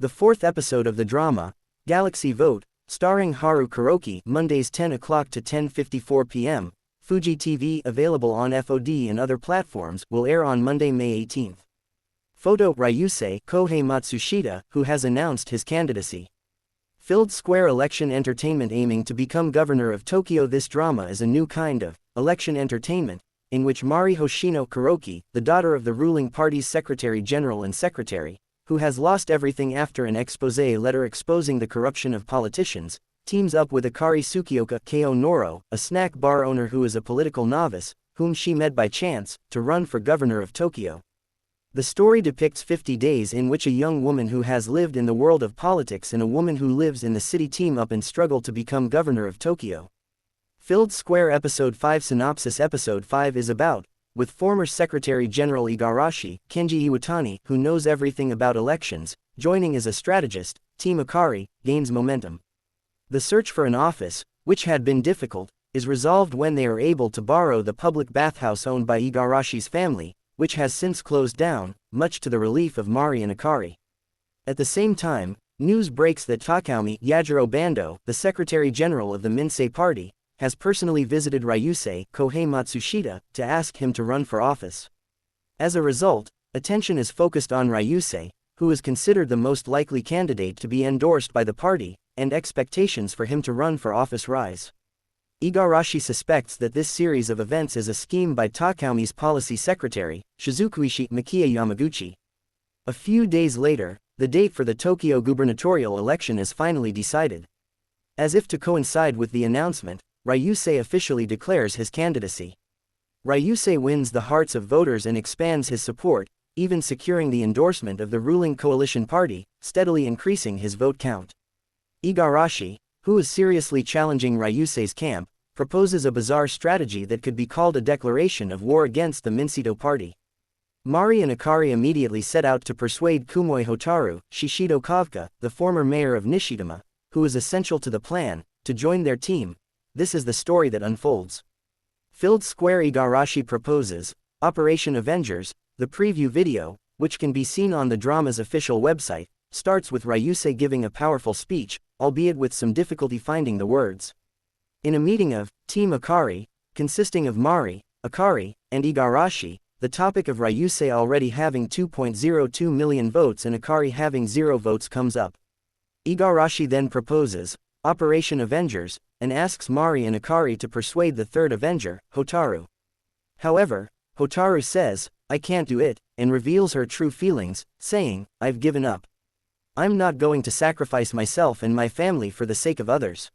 The fourth episode of the drama, Galaxy Vote, starring Haru Kuroki, Mondays 10 o'clock to 10:54 p.m., Fuji TV, available on FOD and other platforms, will air on Monday, May 18. Photo: Ryusei Kohei Matsushita, who has announced his candidacy. Filled Square Election Entertainment aiming to become governor of Tokyo. This drama is a new kind of election entertainment, in which Mari Hoshino Kuroki, the daughter of the ruling party's Secretary General and Secretary, who has lost everything after an expose letter exposing the corruption of politicians, teams up with Akari Tsukioka Ko Noro, a snack bar owner who is a political novice, whom she met by chance, to run for governor of Tokyo. The story depicts 50 days in which a young woman who has lived in the world of politics and a woman who lives in the city team up and struggle to become governor of Tokyo. Filled Square Episode 5 Synopsis. Episode 5 is about, with former Secretary General Igarashi, Kenji Iwatani, who knows everything about elections, joining as a strategist, Team Akari gains momentum. The search for an office, which had been difficult, is resolved when they are able to borrow the public bathhouse owned by Igarashi's family, which has since closed down, much to the relief of Mari and Akari. At the same time, news breaks that Takumi Yajiro Bando, the Secretary General of the Minsei Party, has personally visited Ryusei Kohei Matsushita to ask him to run for office. As a result, attention is focused on Ryusei, who is considered the most likely candidate to be endorsed by the party, and expectations for him to run for office rise. Igarashi suspects that this series of events is a scheme by Takumi's policy secretary, Shizukuishi Makiya Yamaguchi. A few days later, the date for the Tokyo gubernatorial election is finally decided. As if to coincide with the announcement, Ryusei officially declares his candidacy. Ryusei wins the hearts of voters and expands his support, even securing the endorsement of the ruling coalition party, steadily increasing his vote count. Igarashi, who is seriously challenging Ryusei's camp, proposes a bizarre strategy that could be called a declaration of war against the Minsito party. Mari and Akari immediately set out to persuade Kumoi Hotaru, Shishido Kavka, the former mayor of Nishidama, who is essential to the plan, to join their team. This is the story that unfolds. Filled Square. Igarashi proposes Operation Avengers. The preview video, which can be seen on the drama's official website, starts with Ryusei giving a powerful speech, albeit with some difficulty finding the words. In a meeting of Team Akari, consisting of Mari, Akari, and Igarashi, the topic of Ryusei already having 2.02 million votes and Akari having 0 votes comes up. Igarashi then proposes Operation Avengers, and asks Mari and Akari to persuade the third Avenger, Hotaru. However, Hotaru says, "I can't do it," and reveals her true feelings, saying, "I've given up. I'm not going to sacrifice myself and my family for the sake of others."